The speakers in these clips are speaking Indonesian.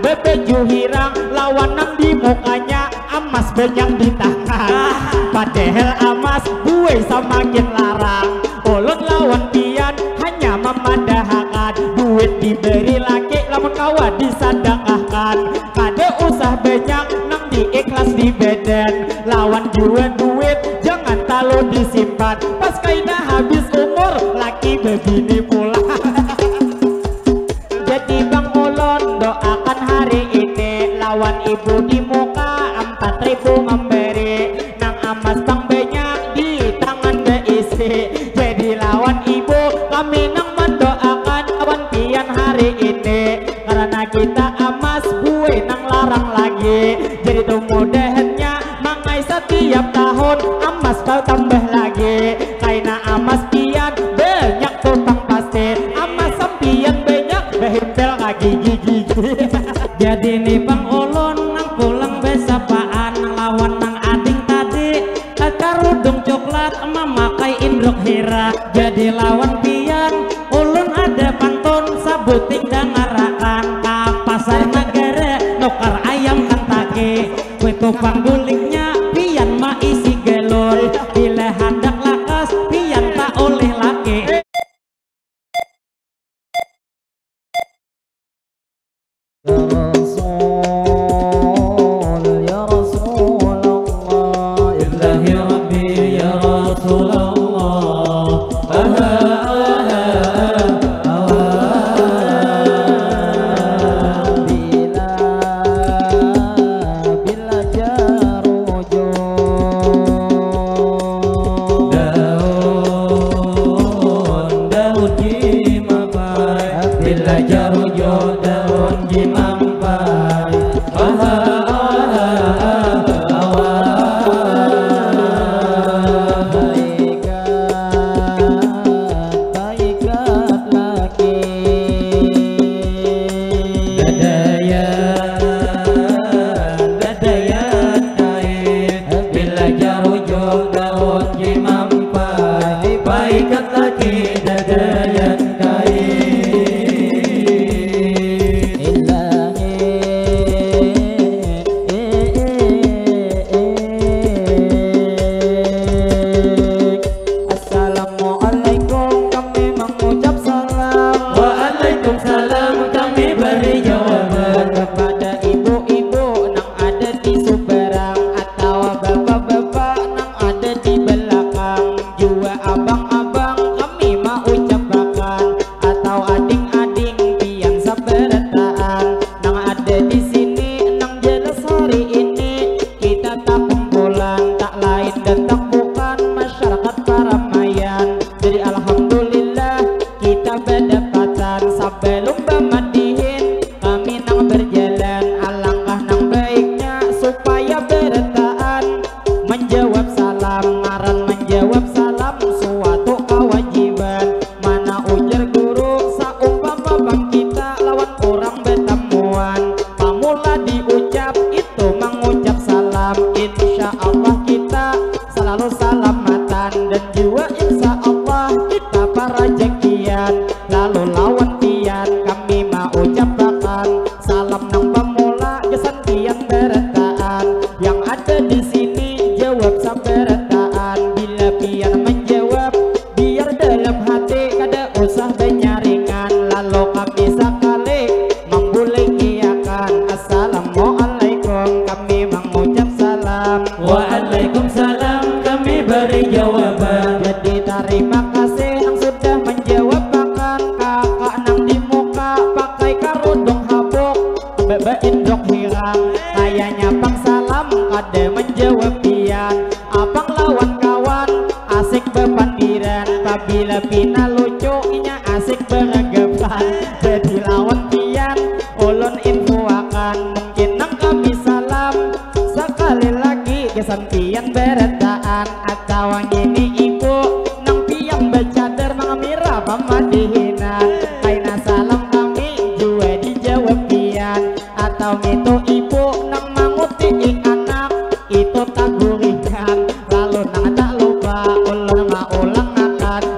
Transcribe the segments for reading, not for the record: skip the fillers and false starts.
bebeju hirang lawan nang di mukanya amas banyak di tangan. Padahal amas gue semakin larang. Ulun lawan pian hanya memandahkan duit diberi laki lamun kawan disadakahkan. Kade usah banyak nang diikhlas di badan lawan jual duit jangan talu disimpan pas kaina habis umur laki begini pula. Jadi Bang Ulun doakan hari ini lawan ibu di muka 4.000 memberi nang amas bang banyak di tangan beisi. Jadi lawan ibu kami nang mendoakan lawan pian hari ini karena kita amas gue nang larang lagi. Jadi tuh mudahannya mangai setiap tahun amas kau tambah lagi karena amas pian banyak tutang pasti amas sampian banyak behimpel kaki gigi. Jadi nih Bang Ulun nang pulang besapaan nang lawan nang ading tadi karudung coklat memakai indruk hira. Jadi lawan pian ulun ada pantun sabuting dan ngarakan ka pasar negara nukar ayam kentaki kue tupang gulingnya pian ma isi gelol bila hendak lakas pian tak oleh laki.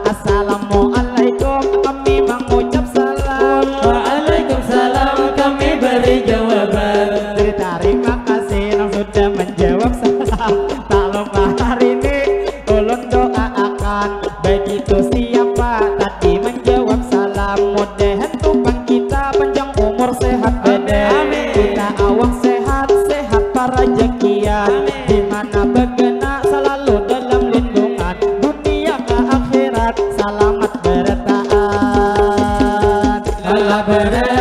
Assalamualaikum kami mengucap salam. Waalaikumsalam kami beri jawaban. sehat badan, kita awak sehat sehat para rezekian, dimana begena selalu dalam lindungan dunia ke akhirat, selamat bertahan Allah bertahan.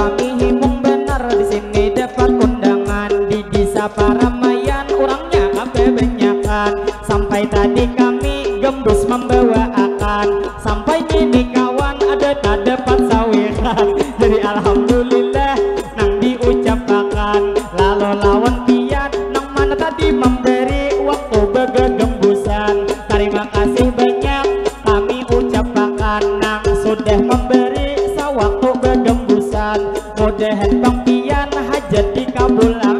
Kami himung benar di sini dapat undangan di desa Paramayan, orangnya kabeh banyakan. Sampai tadi kami gembus membawa akan, sampai kini kawan ada tak dapat sawiran. Jadi alhamdulillah nang diucapkan, lalu lawan pian nang mana tadi memberi waktu begegembusan. Terima kasih banyak kami ucapkan nang sudah memberi sewaktu begembusan. Mudahan bang pian hajat dikabulkan.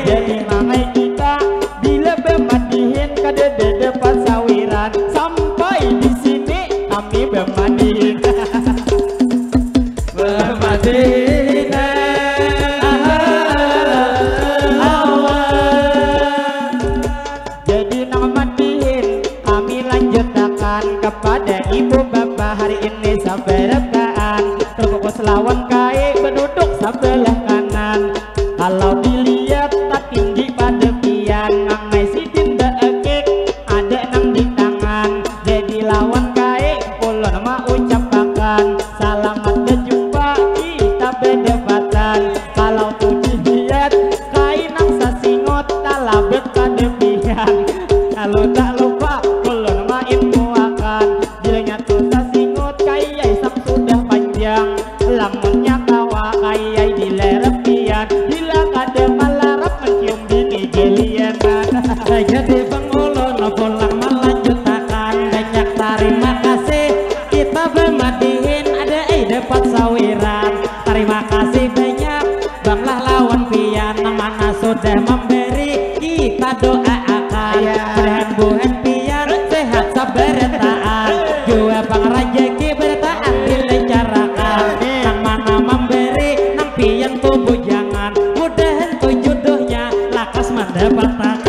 Jadi mangai kita bila bermadihin kada dapat sawiran, sampai di sini kami bermadihin. Bermadihin jadi nang madihin kami lanjutkan kepada ibu bapak hari ini sabarataan. Terfokus lawan kai berduduk sebelah kanan, kalau dilihat tak tinggi pada pian, ngangai sidin beekik ada nang di tangan. Jadi lawan kai ulun ma ucapkan selamat berjumpa kita berdebatan. Kalau tu dilihat kai nang sasingot talabet pada pian, kalau tak lupa ulun ma infoakan bilanya tu sasingot kai sang sudah panjang, lamunnya kawa kai di lerep pian, bila kada malarap mencium bini gelian. Jadi Bang Ulun pulang melanjutkan, banyak terima kasih kita bermadihin ada dapat sawiran. Terima kasih banyak Bang lah lawan pian, nang mana sudah memberi kita doa akan. Mudahan buhan pian sehat sabar taat, jua Bang rezeki bertaat dilancarkan. Nang mana memberi nang pian tubuh jangan, mudahan tu jodohnya lakas mendapat takan.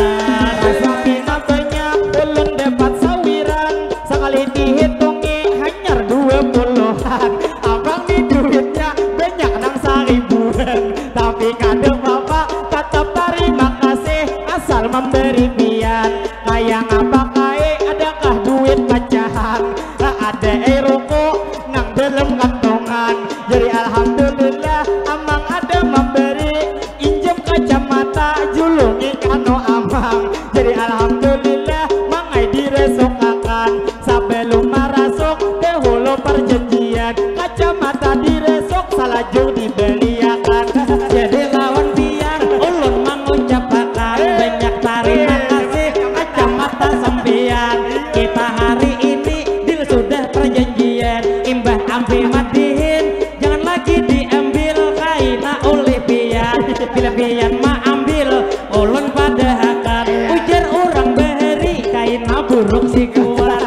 Rasa pina banyak ulun dapat sawiran, sekali dihitungi hanyar 20-an. Abang ni duitnya banyak nang seribuan, tapi kada bapak tetap terima kasih asal memberi pian. Kayak apa kai adakah duit pecahan, ada rokok nang dalam kantongan. Jadi alhamdulillah amang ada memberi, injem kacamata julungi kano amang. Jadi alhamdulillah mangai diresokakan, sebelum marasuk dahulu perjanjian, kacamata diresok salajung dibeliakan. Jadi lawan pian ulun mengucapkan banyak terima kasih kacamata sempian. Kita hari ini dil sudah perjanjian, imbah ambil madihin jangan lagi diambil kaina oleh pian. Bila pian ma ambil ulun pada akan, ujar orang bahari kaina buruk si kuat.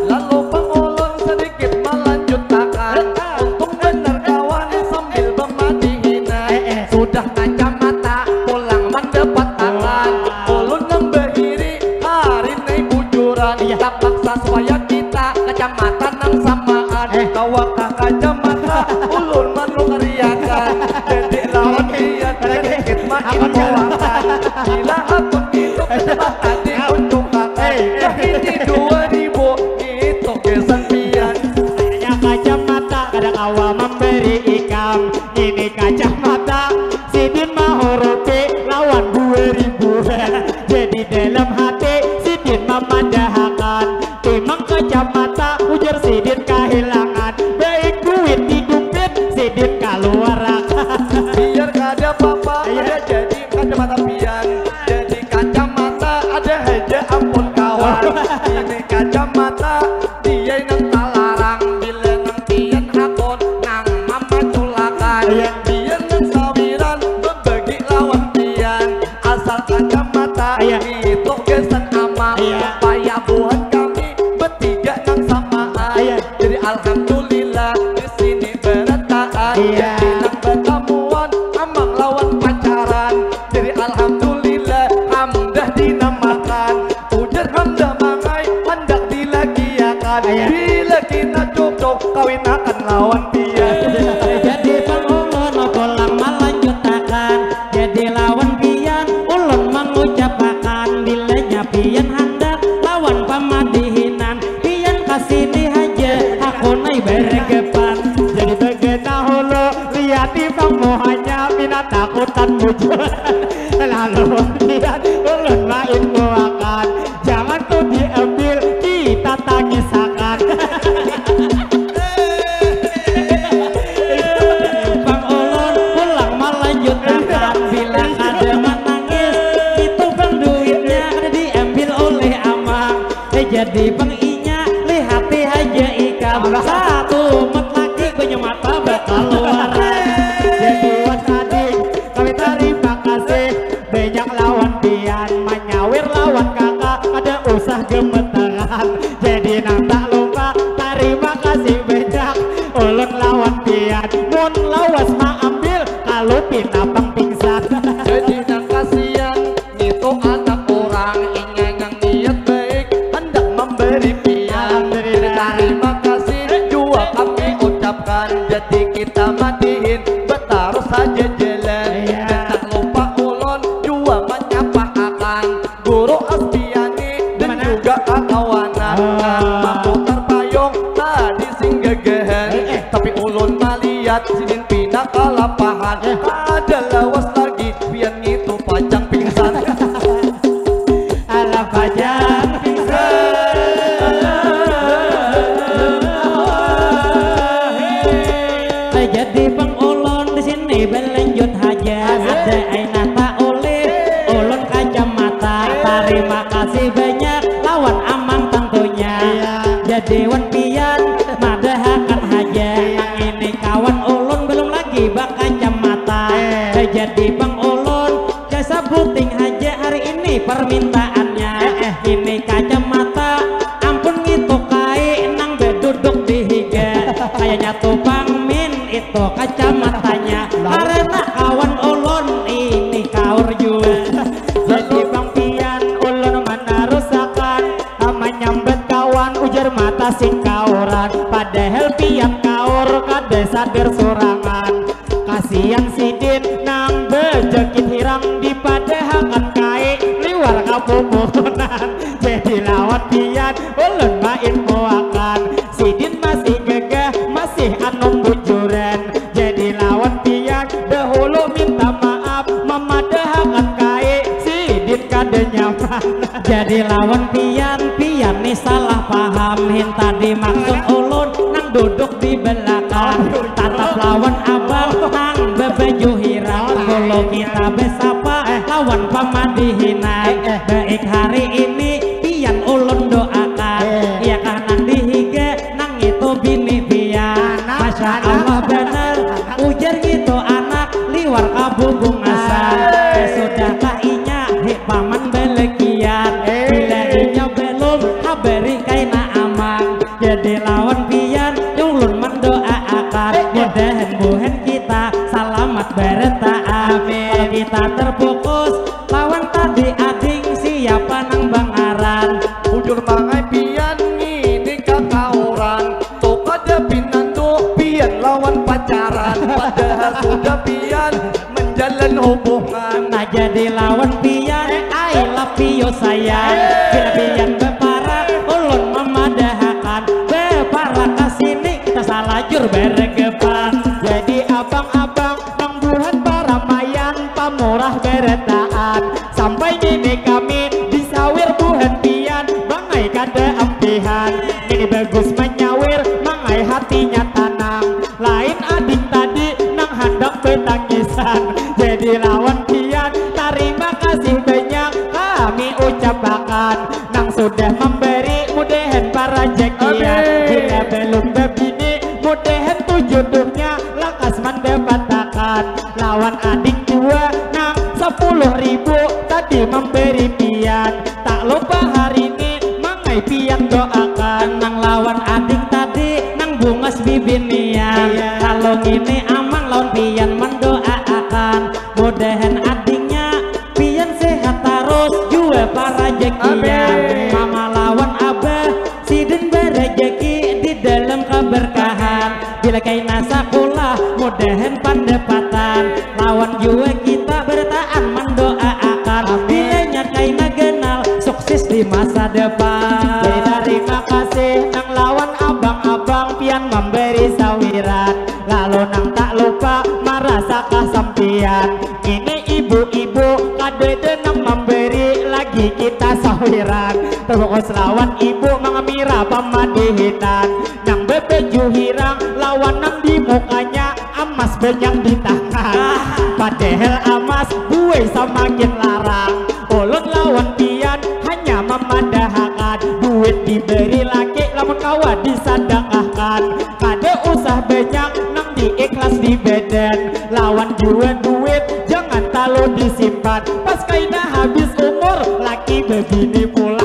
Lalu Bang Ulun sedikit melanjutkan, untung benar kawan sambil bermadihin, sudah kacamata pulang mendapat tangan. Ulun yang behiri hari ini bujuran, tak paksa supaya kita kacamata nang samaan. Kawakah kacamata ulun manuk riakan, jadi lawan dia sedikit main kawakan. Bila aku hidup cepat hati untukkan, ini 2000 itu kesan pian. Hanya kacamata kadang awam memberi ikam, ini kacamata sidin mahurupi lawan 2000-an. Jadi dalam hati sidin memandahakan, timang kacamata ujar sidin kehilangan, baik duit di dompet sidin keluarakan. Biar kada apa-apa ada jadi kacamata pian, jadi kacamata ada aja ampun kawan. Ini kacamata dia nang talarang, bila nang pian hakon nang mama culakan. Biar nang sawiran berbagi lawan pian, asal kacamata itu kesan amang. Payah buat kami bertiga nang samaan, jadi alhamdulillah di sini bertahan. Jadi nang pertemuan amang lawan pacaran, jadi alhamdulillah hamdah dinamakan. Ujar hamdah mangai hendak dilagiakan. pian. Bila kita cocok kawin akan lawan pian. Jadi Bang Ulun pulang melanjutkan, jadi lawan pian ulun mengucapkan, bilanya pian hendak lawan pamadihinan, pian kasih aja aku naik bergepan. Jadi begena hulu liati bang hanya minat takutan bujuran. Lalu lihat ulun main kuakan, jangan tuh diambil kita tangisakan. Bang Ulun pulang melanjutkan, bila kada menangis itu bang duitnya kada diambil oleh amang. Jadi bang inya lihati aja ikan satu mat lagi punya mata berkeluaran. Jadi wasadik kami terima kasih banyak lawan pian menyawir lawan kakak ada usah gemeteran. Jadi nang tak lupa terima kasih banyak ulun lawan pian mun lawas ma ambil kalau pinapang pingsan. Jadi nang kasihan itu anak orang ingin yang niat baik hendak memberi pian. Terima kasih juga kami ucapkan, jadi kita matihin bertaruh saja jalan. Dan tak lupa ulun juga menyapa akan guru Aspiani dan juga kawanan. Mampu terpayung tadi singgagahan, tapi ulun melihat sidin pindah kalapahan. Ada lawas lagi pian itu pajang pingsan. Alah pajang Jadi Bang Ulun di sini berlanjut aja, ada aina tak oleh ulun kacamata. Terima kasih banyak lawan amang tentunya. Jadi wan pian madahakan aja, nang ini kawan ulun belum lagi bak kacamata. Jadi Bang Ulun jasa puting aja hari ini permintaannya. Ini kacamata ampun gitu kai nang beduduk di higa, kayaknya tuh Bang Min itu kacamatanya karena kawan ulun ini kaur juga. jadi bang pian ulun mana rusakan ama nyambet kawan ujar mata sing kauran padahal pian kaur kada sadar sorangan. Kasihan sidin nang bejekit hirang di padahakan kai liwar kapupunan. Jadi lawan pian ulun main muakan, sidin masih gagah masih anom bujuran. Jadi lawan pian dahulu minta maaf memadahakan kai sidin kada nyaman. Jadi lawan pian nih salah paham, hin tadi maksud ulun nang duduk di belakang, tatap lawan abang nang bebaju hirang. Kalau kita besapa lawan pamadihinai, baik hari ini pian ulun doakan, iya kah nang dihiga nang itu bini pian. Masya Allah bener ujar gitu anak liwar kabubungasan. Sudahkah inya paman belekian, bila inya belum haberi kaina amang. Jadi lawan pian ulun mendoakan, mudahan buhen kita selamat berta amin. Kalau kita terfokus lawan tadi ading siapa nang bangaran. Ujur mangai pian ini kakauran, tuh kada pinando pian lawan pacaran. Padahal sudah pian menjalin hubungan. Nah jadi lawan pian I love you sayang. Bila pian beparak ulun memadahakan, beparak kesini kita salajur beregepan. Jadi abang-abang nang buhan paramayan pamurah beretaan sampai ini kami disawir buhan pian bangai kada ampihan. Ini bagus menyawir mangai hatinya tanang, lain adik tadi nang hendak betangisan. Jadi lawan pian terima kasih banyak kami ucapkan, nang sudah memberi mudahan para jekian. Bila belum bebini mudahan tuh jodohnya lakas mendapatkan. Lawan adik dua nang 10.000 tadi memberi pian, tak lupa hari ini mangai pian doakan. Nang lawan adik tadi nang bungas bibinian, kalau gini amang lawan pian mendoakan, mudahan adiknya pian sehat terus juga para jekian. Mama lawan abah sidin rejeki di dalam keberkahan. Bila kaina sakulah mudahan pendapatan, lawan jua kita bertahan mendoakan. Bilanya kaina kenal sukses di masa depan. Terima kasih nang lawan abang-abang pian memberi sawiran, lalu nang tak lupa merasakah sampian. Ini ibu-ibu kade nang memberi lagi kita sawiran. Terus lawan ibu mengamira pamadihinan, nang bebeju hirang lawan nang di mukanya amas banyak di tangan. Padahal amas gue semakin larang. Ulun lawan pian hanya memadahakan, duit diberi laki lamun kawan disadakahkan. Kade usah banyak nang diikhlas di badan, lawan jua duit jangan terlalu disimpan. Pas kaina habis umur laki begini pula.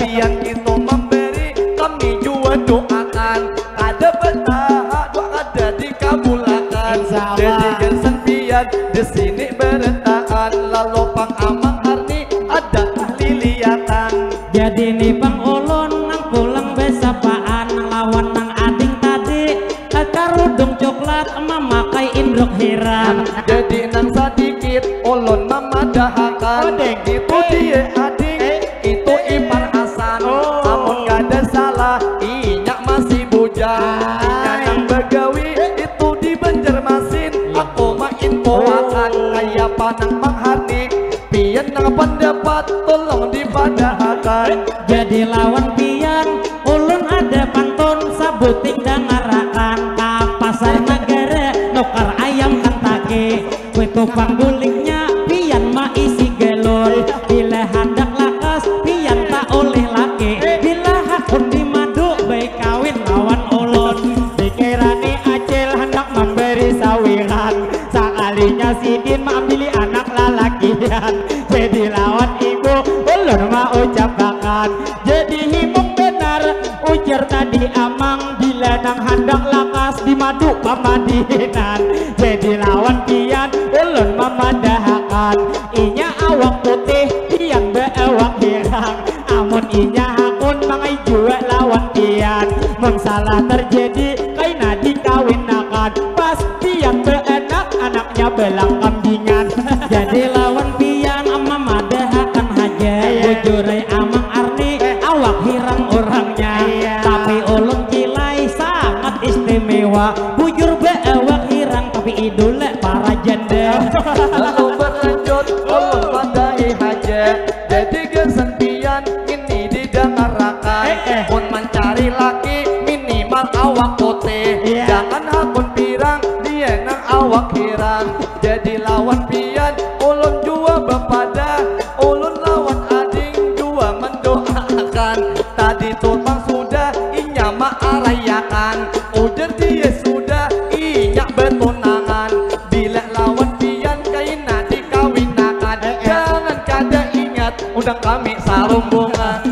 Pian itu memberi kami juga doakan, ada bertahap doa ada dikabulkan. Jadi gensen pian di sini bertahan, lalu pang amang arni ada liliatan. Jadi nih pang ulun nang pulang besapaan, nang lawan nang ading tadi karudung coklat memakai indruk hiram. Jadi nang sedikit ulun memadahakan, itu dia ading itu ipar Hasan. Namun kada salah inyak masih bujang, inyak nang begawi itu di Banjarmasin. Aku main poakan kayak panang menghardik, pian nang pendapat tolong dipadahakan. Jadi lawan pian ulun ada pantun sabuting dan ngarakan, ka pasar negara nukar ayam kentake, kue tukang gulingnya pian ma isi galon. Bila hendak lakas pian tak oleh laki, bila hakun di madu baik kawin lawan ulun. Dikirani acil hendak memberi sawiran, sekalinya sidin mengambil anak lalakian. Jadi lawan ibu ulun mau ucapkan, jadi himung benar ujar tadi amang, bila nang hendak lakas di madu pamadihinan. Jadi lawan pian ulun memadahakan, inya awak putih pian beawak hirang. Amun inya hakun mangai jua lawan pian, mengsalah terjadi kaina dikawinakan. Pas pian beenak anaknya belang kambingan. Jadi lawan pian memadahakan haja, bujurai amang arni awak hirang orangnya. Tapi ulun cilai sangat istimewa, bujur beawak hirang tapi idole para janda. Lalu berlanjut ulun padahi haja, jadi gensen pian ini didengarakan. Pun mencari laki minimal awak putih, jangan hakun pirang dia nang awak hirang. Jadi lawan pian ulun jua bepada, ulun lawan ading jua mendoakan. Tadi tutang sudah inya ma'arayakan, ujar dia sudah inyak betunangan. Bila lawan pian kaina dikawinakan, jangan kada ingat undang kami sarumbungan.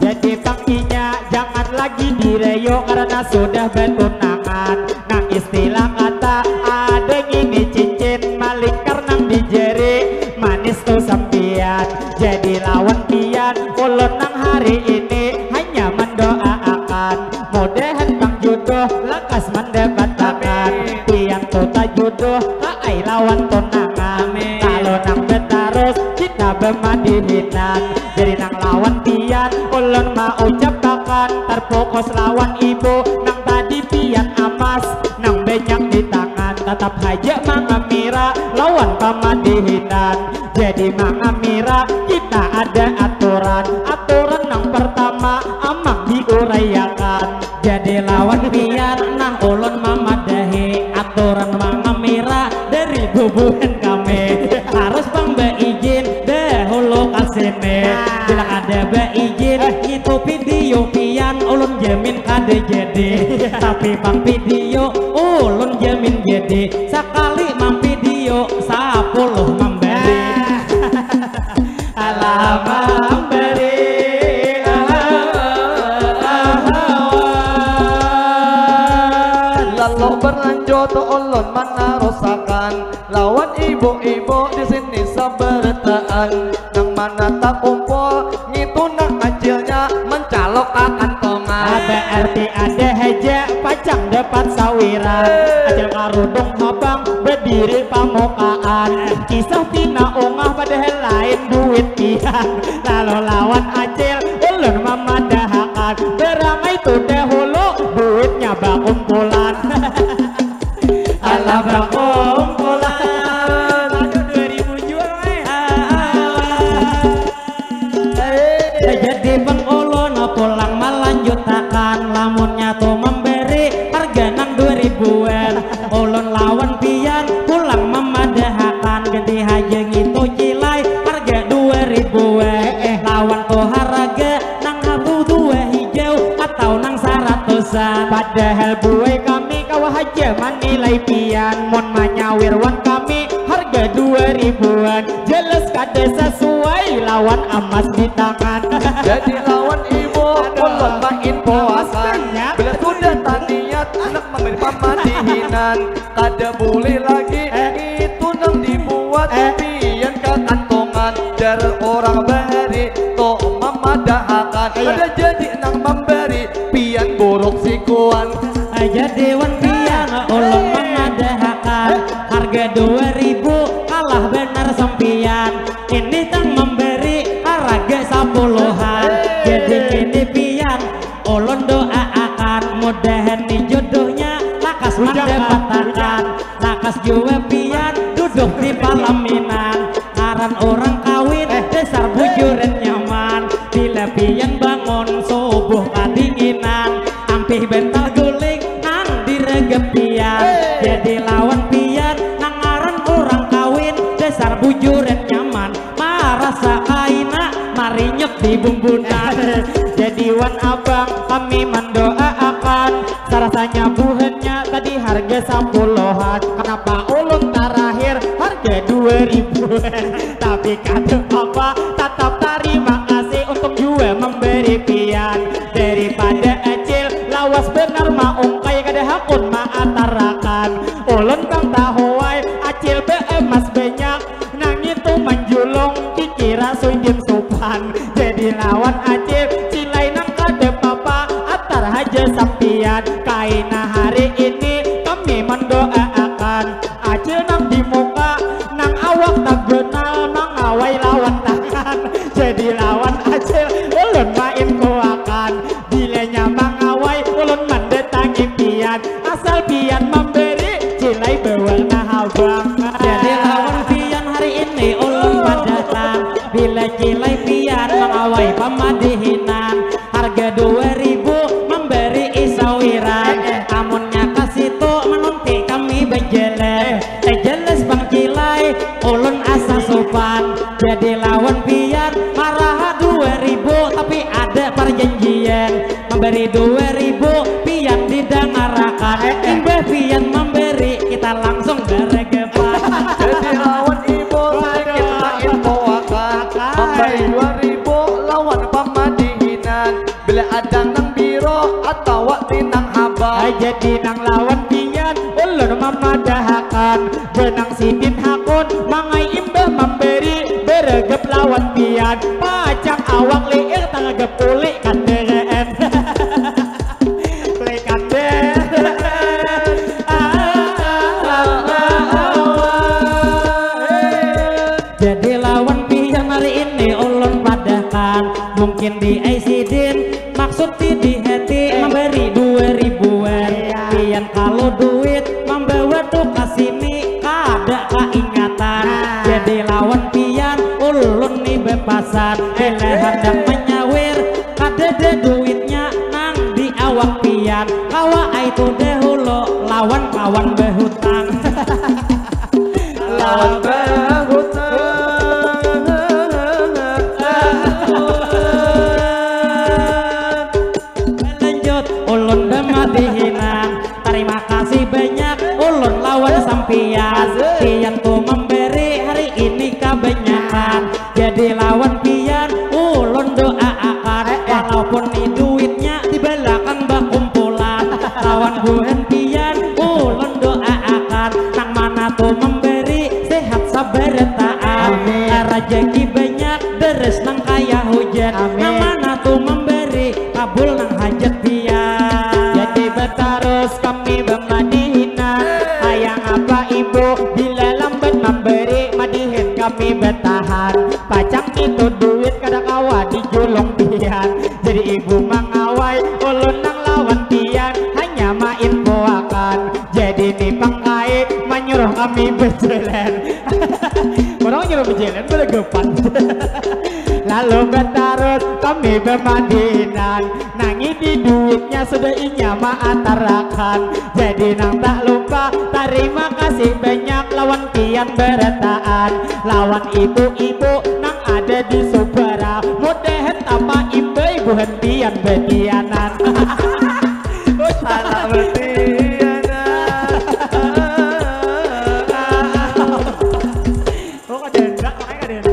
Jadi pakinya jangan lagi direyo karena sudah betunangan. Nang istilah kata ada gini cincin malingkar nang dijeri, manis tuh sampian. Jadi lawan pian ulun nang hari ini hanya mendoakan, mudahan bang jodoh lekas mendapatkan. Pian tuh tak jodoh kaai lawan tunangan, kalau nang betarus kita bemadihinan. Jadi nang lawan pian ulun mau ucapkan, terfokus lawan ibu nang tadi pian amas nang banyak di tangan. Tetap haja mangamira lawan pamadihinan. Jadi mangamira kita ada aturan, aturan nang pertama amang diurayakan. Jadi lawan pian nah ulun memadahi, aturan mangamira dari bubuhan kami. Harus bang beizin dahulu kasih. Bila ada beizin itu video pian ulun jamin kada jadi. Tapi bang video ulun jamin jadi, sekali mang video 10 memberi. Alamak. tuh ulun mana rosakan lawan ibu-ibu di sini sabertaan nang mana tak kumpul ngitu nang acilnya mencalok kantongan. Berarti ada haja pacang dapat sawiran acil karudung habang berdiri pamukaan kisah tina ungah padahal lain duit pian lalu lawan acil ulun memadahakan beramai tuh dahulu duitnya bakumpulan. Alah bakumpulan aduh 2000 jual jadi Bang Ulun pulang melanjutakan lamunnya tuh memberi harga nang 2000-an ulun lawan pian pulang memadahakan ganti haja gitu cilai harga 2000 lawan tuh harga nang habu 2 hijau atau nang 100-an padahal buai kami kawah aja manilai pian mon manyawirwan kami harga 2000-an jelas kada sesuai lawan emas di tangan. Jadi lawan ibu ulun main puasan bila sudah taniat anak memberi pamadihinan kada boleh lagi itu nang dibuat pian ke kantongan jar orang bahari to memadahakan ada jadi nang memberi pian buruk sikuan. jadi wan pian ulun memadahakan harga 2000 kalah benar sempian ini tang memberi harga 10-an jadi kini pian ulun doa akan mudahan nih jodohnya lakas mendapatkan lakas jua pian duduk di palaminan ngaran orang kawin dasar bujuran nyaman bila pian bangun subuh kadinginan ampih bental guling nang diregep pian jadi lawan pian nang ngaran orang kawin dasar bujuran nyaman marasa kaina marinyek di bumbunan. Jadi wan abang kami mendoakan sarasanya buahnya tadi harga 10-an kenapa ulun terakhir harga 2000-an tapi kata apa tetap terima kasih untuk juga memberi pian daripada acil lawas benar maungkai kada hakun maatarakan ulun bang tahuai acil emas banyak nang itu menjulung kikira suindin sopan jadi lawan acil cilai nang kada papa atar haja sampian kaina hari ini kami mendoakan acil nang di muka nang awak tak kenal nang awai lawan tangan jadi lawan acil ulun main kuakan bilanya mangawai ulun mendatangi pian asal pian memberi cilai berwarna habang jadi lawan pian hari ini ulun padatan bila cilai pian mengawai pamadihinan harga 2000 memberi isawiran amunnya kasih tuh menunti kami berjelas jelas bang cilai ulun asa sopan jadi lawan pian marah 2000 tapi ada perjanjian memberi 2000 pian didengarakan imbah pian memberi kita langsung geregepan. Jadi lawan ibu sedikit main poakan memberi 2000 lawan pamadihinan bila ada nang biro atau waktu nang haba jadi nang lawan pian ulun memadahakan benang sidin hakun mangai imbah memberi beregep lawan pian pacang awak leir tanggep ulik kandereen lek kandereen jadi lawan pian hari ini ulun padahkan mungkin di aisidin maksud di hati memberi 2000-an pian kalau duit membawa tuh kasini kada keingatan jadi lawan pian ulun nih bepasan bila hendak menyawir kada ada duitnya nang di awak pian kawa itu dahulu lawan kawan behutang lawan behutang lanjut ulun bemadihinan terima kasih banyak ulun lawan sampian pian tuh memberi hari ini kebanyakan jadi lawan pian ulun doa akan walaupun nih duitnya di belakang bakumpulan lawan buhen pian ulun doa pian. Nang mana tuh memberi kabul nang hajat pian. Jadi berterus kami bermadihinan. Ayang apa ibu bila lambat memberi madihin kami bertahan. Pacang itu duit kada kawa dijulung pian. Jadi ibu mengawai ulun nang lawan pian hanya main buakan. Jadi ni pangkai menyuruh kami berjalan. Orang nyuruh berjalan bergepan. Lalu bertarut kami bermandinan. Nangi di duitnya sudah inya maatarakan. Jadi nang tak lupa terima kasih banyak lawan pian beretaan. Lawan ibu-ibu nang ada di Subara. Mudahan apa ibu hentian betianan. Anak betianan.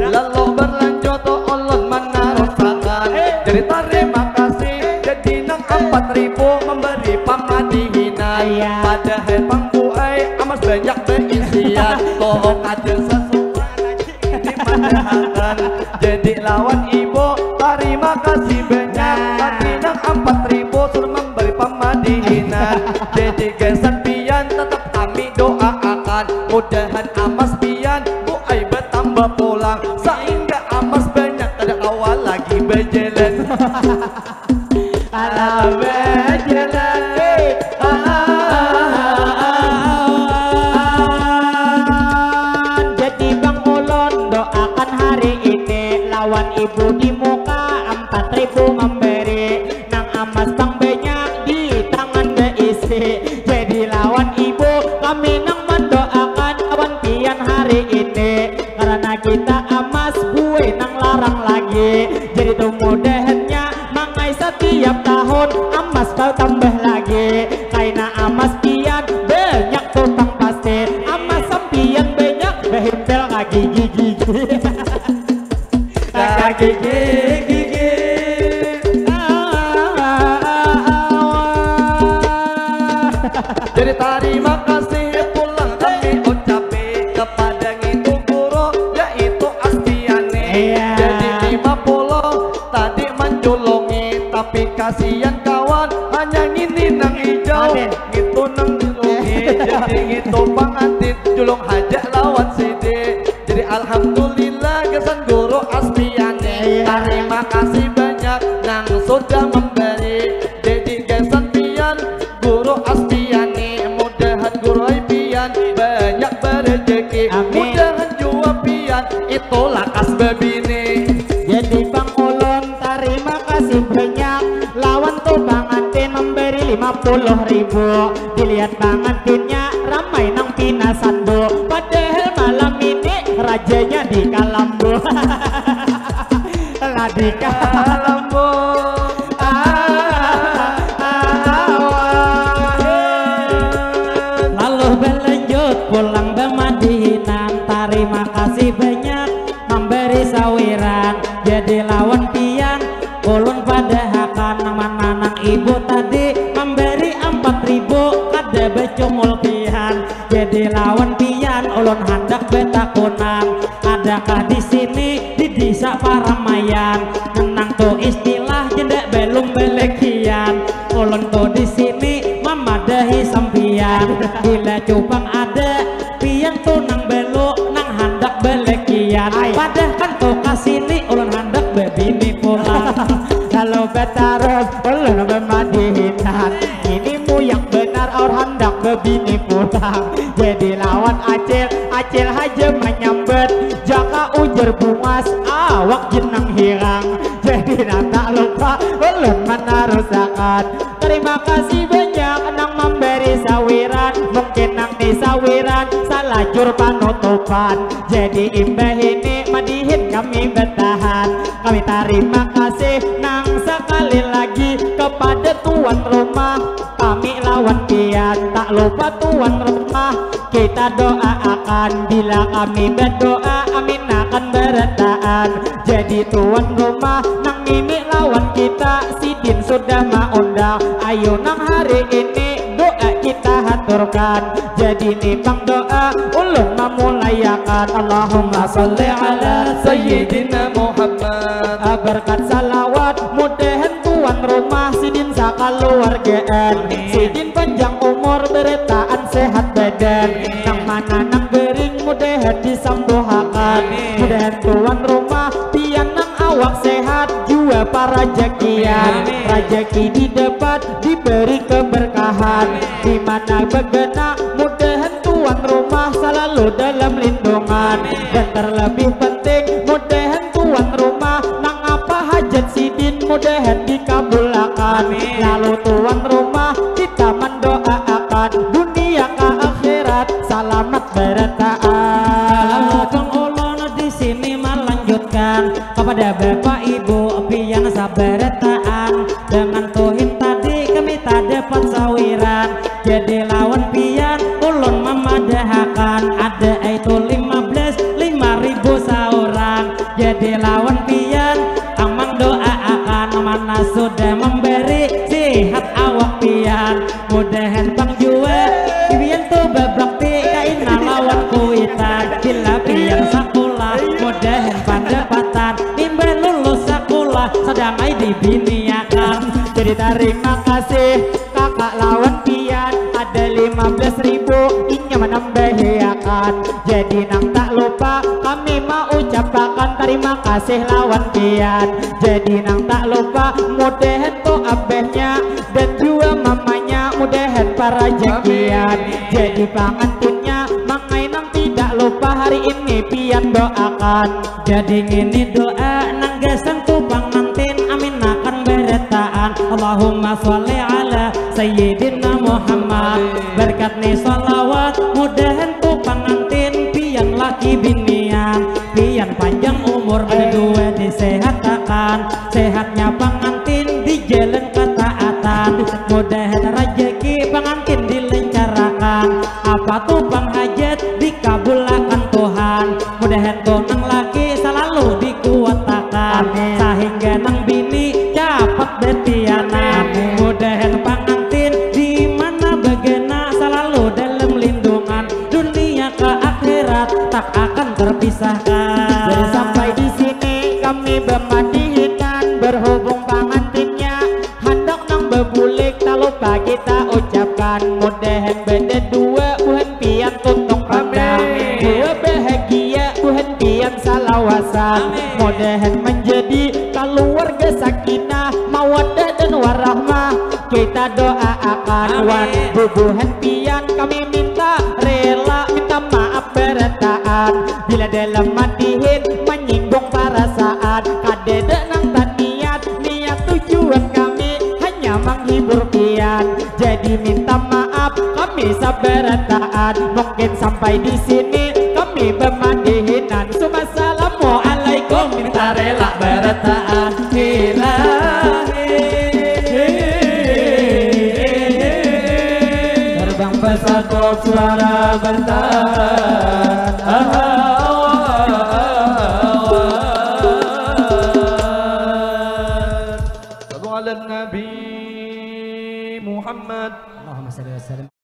Lalu berlanjut ulun meneruskan. Jadi terima kasih jadi nang 4.000 memberi pamadihinan. Padahal pangbuai amas banyak berisian. Tolong aja sesuatu ini padahal. Jadi lawan ibu terima kasih banyak. Tadi nang 4.000 suruh memberi pamadihinan. Jadi gesan pian tetap kami doakan. Mudahan amas pian buai bertambah pulang. Sehingga amas banyak tidak awal lagi berjalan. Ala berjalan. Jadi Bang Ulun doakan hari ini lawan ibu di muka 4.000 memberi. Nang amas bang banyak di tangan beisi. Jadi lawan ibu kami nang mendoakan lawan pian hari ini. Karena kita amas bue nang larang lagi. Jadi tuh mudahannya mangai setiap tahun amas kau tambah lagi. Karena amas pian banyak tumpang pasti. Amas sampian banyak behimpel kaki gigi. Kaki gigi. Jadi terima kasih pulang kami ucapi kepada itu guru yaitu Astiane. Jadi 50 tadi menjulungi tapi kasihan kawan hanya ngini nang hijau gitu nang julungi. Jadi gitu pangantin julung hajak lawan sidi. Jadi alhamdulillah kesan guru Astiane. Terima kasih banyak nang sudah memberi. Jadi kesan pian guru Astiane. Mudahan guru pian banyak berrezeki. Mudahan jua pian itu lakas bebini. Jadi Bang Ulun terima kasih banyak. Lawan tuh Bang Antin memberi 50.000. Dilihat Bang Antinnya ramai nang pinasan bu. Padahal malam ini rajanya di Kalambu. Lah di Kalambu. Lalu berlanjut pulang bermadihinan. Terima kasih banyak memberi sawiran. Jadi lawan pian ulun pada hakan nang mana nang ibu tadi memberi 4.000 kada becumul pian. Jadi lawan pian ulun hendak betakunan. Adakah di sini di desa Paramayan menang tuh istilah jendak belum belekian. Ulun tuh di sini memadahi sampian. Bila cupang ada pian tuh nang belok nang hendak belekian. Padahal kan tuh kasini ulun hendak bebini pulang. Lalu betarus ulun bermadihinan. Ini mu yang benar orang hendak bebini pulang. Jadi lawan acil haja menyambet. Jaka ujar bungas awak jenang hirang. Jadi nak tak lupa ulun menarusakan. Terima kasih banyak nang memberi sawiran. Mungkin nang di sawiran salah jur panutupan. Jadi imbah ini madihin kami bertahan. Kami terima kasih nang sekali lagi kepada tuan rumah. Kami lawan pian tak lupa tuan rumah. Kita doakan bila kami berdoa amin akan beretaan. Jadi tuan rumah nang ini lawan kita. Sidin sudah mengundang. Ayo nang hari ini doa kita haturkan. Jadi nipang doa ulun memulayakan. Allahumma salli ala Sayyidina Muhammad. berkat salam keadaan. Sidin panjang umur beretaan sehat badan. Nang mana nang bering mudahan disambuhakan. Mudahan tuan rumah pian nang awak sehat jua para jakian. Rajaki didapat diberi keberkahan. Di mana begena mudahan tuan rumah selalu dalam lindungan. Dan terlebih penting mudahan tuan rumah nang apa hajat sidin mudahan dikabulkan. Lalu tuan rumah kita mendoakan dunia ke akhirat selamat bertahan. Lalu Kang Ulun di sini melanjutkan kepada Bapak Ibu pian sabar taan. Dengan tuhin tadi kami tak dapat sawiran. Jadi lawan pian ulun memadahakan ada itu 5.000 seorang. Jadi lawan pian amang doa akan mana sudah memberi sehat awak pian. Mudahan pang jua pian tu berbakti kaina lawan kuitan. Bila pian sekolah mudahan pendapatan nimba lulus sekolah sedang dibiniakan. Jadi terima kasih kakak lawan pian ada 15.000 inya menambahiakan. Jadi nang tak lupa kami mau ucapkan terima kasih lawan pian. Jadi nang tak lupa mudahan to abahnya dan juga mamanya mudahan para jakian. Jadi pengantinnya mangai nang tidak lupa hari ini pian doakan. Jadi ini doa nang gasan tu pengantin amin akan beretaan. Allahumma sholli ala sayyidina Muhammad. Berkat nih salawat mudahan tu pengantin pian laki binian. Pian panjang umur berdua disehatakan. Sehatnya pengantin di jalan ketaatan. Mudahan rezeki pengantin dilencarakan. Apa tuh penghajat dikabulkan Tuhan. Mudahan tuh nang laki selalu dikuatakan. Sehingga nang bini dapat betiana. Mudahan pengantin di mana begena selalu dalam lindungan. Dunia ke akhirat tak akan terpisahkan. Jadi sampai di sini kami bermadihinan berhubung pengantinnya hendak nang bebulik tak lupa kita ucapkan mudahan beda dua Tuhan pian tuntung pandang. Dua bahagia Tuhan pian salawasan. Mudahan menjadi keluarga sakinah mawaddah dan warahmah. Kita doakan wan bubuhan pian kami minta rela minta maaf bertaan bila dalam madihin menyinggung perasaan. Kadeda nang tak niat tujuan kami hanya menghibur pian. Jadi minta maaf kami sabaratan. Mungkin sampai di sini kami bermadihinan. Assalamualaikum minta rela berataan. Terbang pesawat suara bertahan. Sallu ala Nabi Muhammad. Allahumma salli wa sallim.